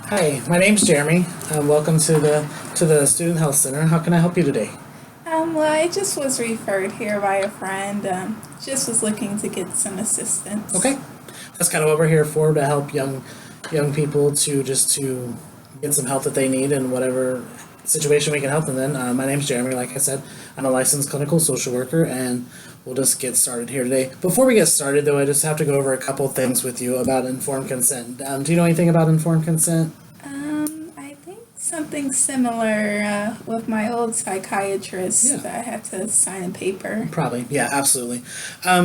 Hi, my name's Jeremy. Welcome to the Student Health Center. How can I help you today? Well, I just was referred here by a friend. Just was looking to get some assistance. Okay, that's kind of what we're here for, to help young people to get some help that they need in whatever situation we can help them in. My name's Jeremy. Like I said, I'm a licensed clinical social worker, and we'll just get started here today. Before we get started, though, I just have to go over a couple things with you about informed consent. Do you know anything about informed consent? I think something similar with my old psychiatrist. Yeah. I had to sign a paper. Probably, yeah, absolutely.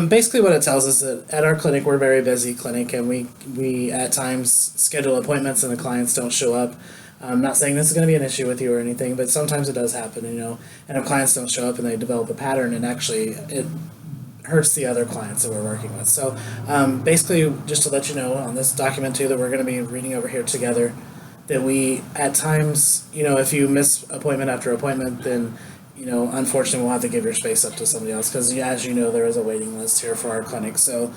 Basically, what it tells us that at our clinic, we're a very busy clinic, and we at times schedule appointments, and the clients don't show up. I'm not saying this is going to be an issue with you or anything, but sometimes it does happen, you know. And if clients don't show up and they develop a pattern, and actually it hurts the other clients that we're working with. So, basically, just to let you know on this document too that we're going to be reading over here together, that we at times, you know, if you miss appointment after appointment, then unfortunately, we'll have to give your space up to somebody else because, as you know, there is a waiting list here for our clinic. So,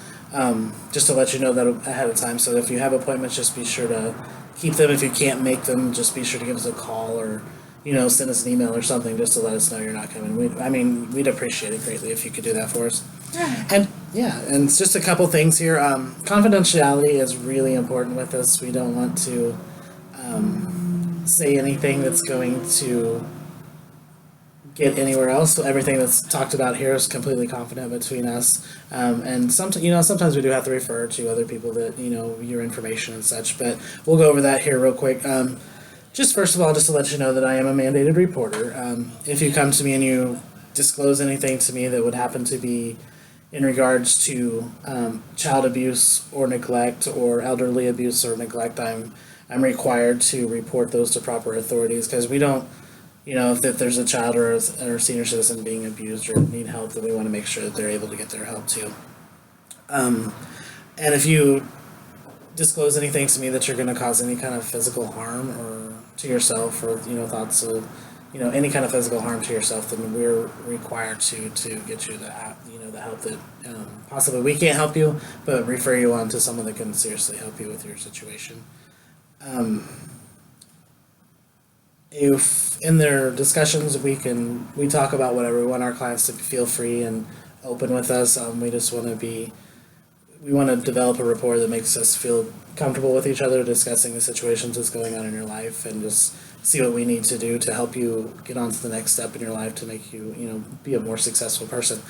just to let you know that ahead of time. So, if you have appointments, just be sure to keep them. If you can't make them, just be sure to give us a call or, send us an email or something just to let us know you're not coming. We'd appreciate it greatly if you could do that for us. Right. And yeah, and it's just a couple things here. Confidentiality is really important with us. We don't want to say anything that's going to get anywhere else. So everything that's talked about here is completely confident between us. And sometimes we do have to refer to other people that your information and such. But we'll go over that here real quick. Just first of all, just to let you know that I am a mandated reporter. If you come to me and you disclose anything to me that would happen to be in regards to child abuse or neglect or elderly abuse or neglect, I'm required to report those to proper authorities because we don't, if there's a child or a senior citizen being abused or need help, then we want to make sure that they're able to get their help too. And if you disclose anything to me that you're going to cause any kind of physical harm or to yourself or thoughts of any kind of physical harm to yourself, then we're required to get you the help that possibly we can't help you, but refer you on to someone that can seriously help you with your situation. If in their discussions we talk about whatever, we want our clients to feel free and open with us. We want to develop a rapport that makes us feel comfortable with each other, discussing the situations that's going on in your life, and just see what we need to do to help you get on to the next step in your life to make you be a more successful person.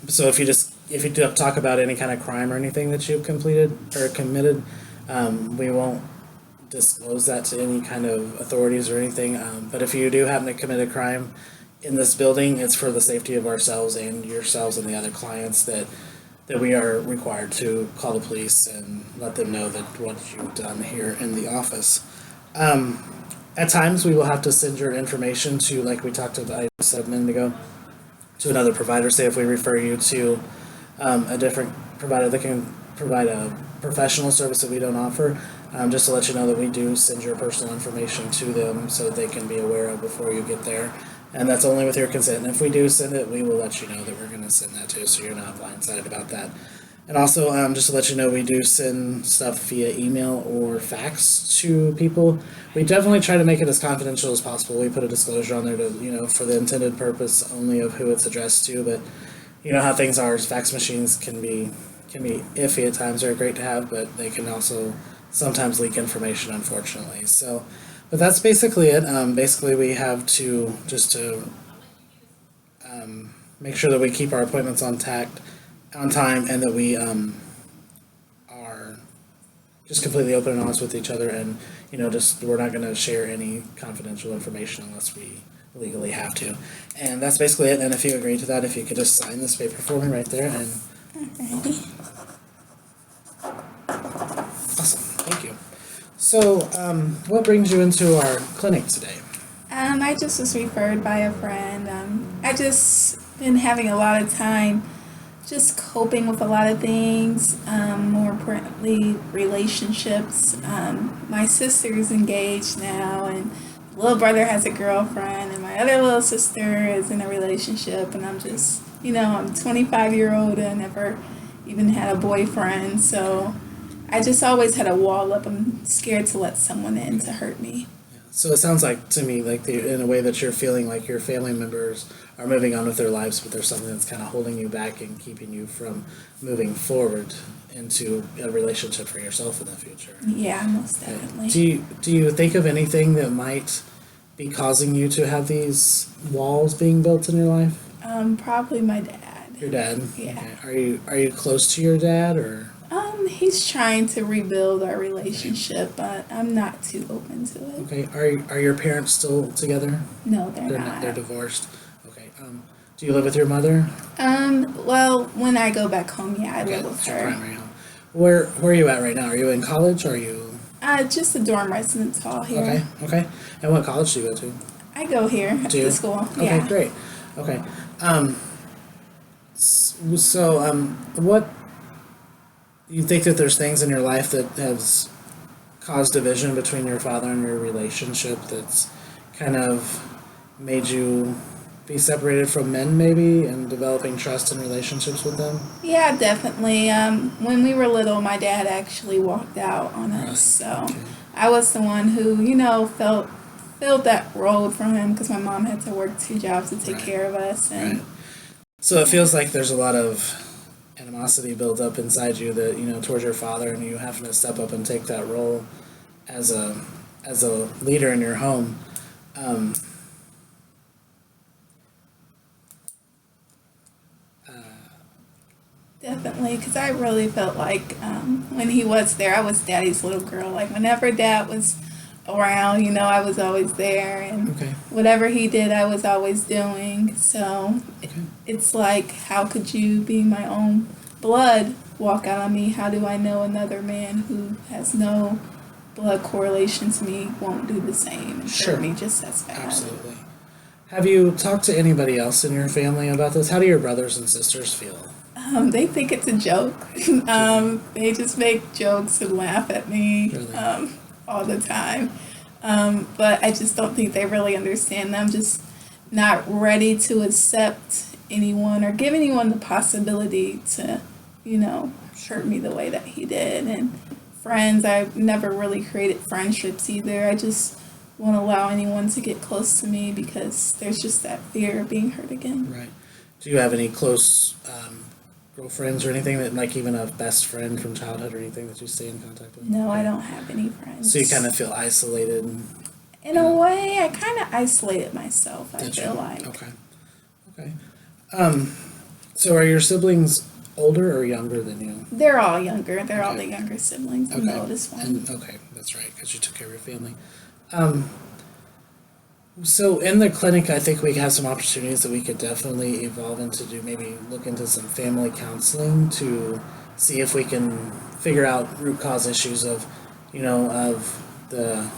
So if you do talk about any kind of crime or anything that you've completed or committed, we won't disclose that to any kind of authorities or anything. But if you do happen to commit a crime in this building, it's for the safety of ourselves and yourselves and the other clients that we are required to call the police and let them know that what you've done here in the office. At times, we will have to send your information to, like we talked about, I said a minute ago, to another provider. Say if we refer you to a different provider that can provide a professional service that we don't offer, just to let you know that we do send your personal information to them so that they can be aware of before you get there. And that's only with your consent. And if we do send it, we will let you know that we're going to send that too, so you're not blindsided about that. And also, just to let you know, we do send stuff via email or fax to people. We definitely try to make it as confidential as possible. We put a disclosure on there to, for the intended purpose only of who it's addressed to. But you know how things are. Fax machines can be iffy at times. They're great to have, but they can also sometimes leak information, unfortunately. So, but that's basically it. Basically, we have to make sure that we keep our appointments on time, and that we are just completely open and honest with each other, and just we're not going to share any confidential information unless we legally have to. And that's basically it. And if you agree to that, if you could just sign this paper for me right there, and Alrighty. awesome, thank you. So, what brings you into our clinic today? I just was referred by a friend. I just been having a lot of time just coping with a lot of things, more importantly, relationships. My sister is engaged now, and little brother has a girlfriend, and my other little sister is in a relationship, and I'm just, I'm 25-year-old and never even had a boyfriend, so I just always had a wall up. I'm scared to let someone in to hurt me. So it sounds like to me like in a way that you're feeling like your family members are moving on with their lives, but there's something that's kind of holding you back and keeping you from moving forward into a relationship for yourself in the future. Yeah, most definitely. Do you think of anything that might be causing you to have these walls being built in your life? Probably my dad. Your dad. Yeah. Okay. Are you close to your dad or? He's trying to rebuild our relationship, but I'm not too open to it. Okay. Are your parents still together? No, they're Not. not. They're divorced. Okay. Do you live with your mother? Well, when I go back home, yeah, I live with That's your her. primary home. Where are you at right now? Are you in college or are you? Just a dorm residence hall here. Okay. Okay. And what college do you go to? I go here Do you? to school. Okay. Yeah. Great. Okay. So what you think that there's things in your life that has caused division between your father and your relationship that's kind of made you be separated from men maybe and developing trust in relationships with them? Yeah, definitely. When we were little, my dad actually walked out on us, Right. so Okay. I was the one who, filled that role for him because my mom had to work 2 jobs to take Right. care of us, and Right. So it feels like there's a lot of animosity built up inside you that, towards your father, and you having to step up and take that role as a leader in your home. Um, definitely, because I really felt like when he was there, I was daddy's little girl. Like whenever dad was around, I was always there, and okay. whatever he did, I was always doing. So Okay. it's like, how could you, being my own blood, walk out on me? How do I know another man who has no blood correlation to me won't do the same and Sure. hurt me just as bad? Absolutely. Have you talked to anybody else in your family about this? How do your brothers and sisters feel? They think it's a joke. They just make jokes and laugh at me Really? all the time. But I just don't think they really understand. I'm just not ready to accept anyone or give anyone the possibility to, hurt me the way that he did. And friends, I've never really created friendships either. I just won't allow anyone to get close to me because there's just that fear of being hurt again. Right. Do you have any close girlfriends or anything that, like even a best friend from childhood or anything that you stay in contact with? No, I don't have any friends. So you kind of feel isolated. In a way, I kind of isolated myself, I Did you? feel like. Okay. Okay. So are your siblings older or younger than you? They're all younger. They're all Okay. the younger siblings. I'm the Okay. oldest one. And okay, that's right, because you took care of your family. So in the clinic, I think we have some opportunities that we could definitely evolve into do maybe look into some family counseling to see if we can figure out root cause issues of, of the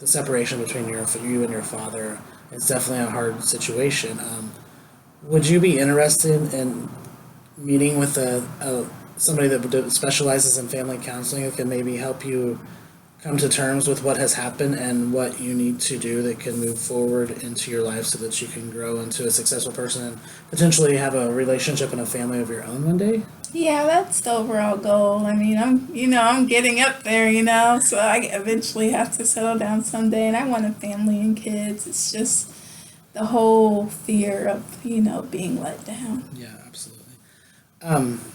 separation between you and your father. It's definitely a hard situation. Would you be interested in meeting with somebody that specializes in family counseling that can maybe help you come to terms with what has happened and what you need to do that can move forward into your life so that you can grow into a successful person and potentially have a relationship and a family of your own one day? Yeah, that's the overall goal. I mean, I'm getting up there, so I eventually have to settle down someday, and I want a family and kids. It's just the whole fear of, being let down. Yeah, absolutely.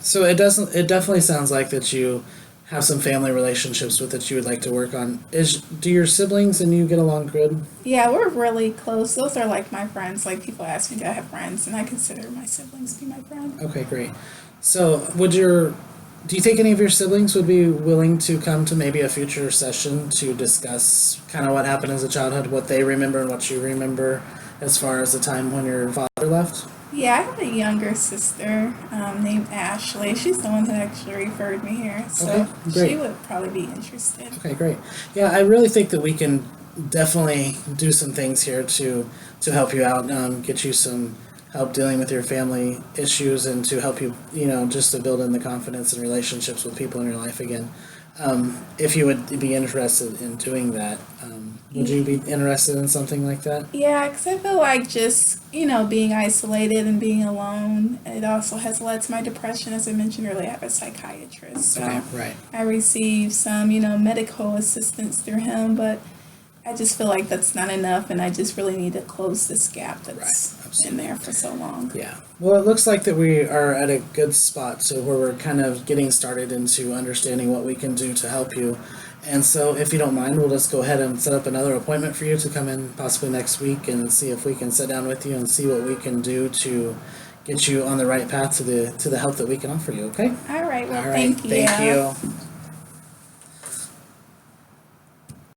So it definitely sounds like that you have some family relationships with that you would like to work on. Do your siblings and you get along good? Yeah, we're really close. Those are like my friends. Like people ask me, do I have friends? And I consider my siblings to be my friend. Okay, great. So do you think any of your siblings would be willing to come to maybe a future session to discuss kind of what happened as a childhood, what they remember and what you remember as far as the time when your father left? Yeah, I have a younger sister named Ashley. She's the one who actually referred me here. So Okay, great. she would probably be interested. Okay, great. Yeah, I really think that we can definitely do some things here to help you out, get you some help dealing with your family issues and to help you, just to build in the confidence and relationships with people in your life again. if you would be interested in doing that. Would you be interested in something like that? Yeah, because I feel like just, being isolated and being alone, it also has led to my depression. As I mentioned earlier, I have a psychiatrist. So Okay, right. I receive some, medical assistance through him, but I just feel like that's not enough, and I just really need to close this gap that's been there for so long. Yeah. Well, it looks like that we are at a good spot, so where we're kind of getting started into understanding what we can do to help you. And so, if you don't mind, we'll just go ahead and set up another appointment for you to come in possibly next week and see if we can sit down with you and see what we can do to get you on the right path to the help that we can offer you. Okay? All right. Well, All right. thank you. Thank you.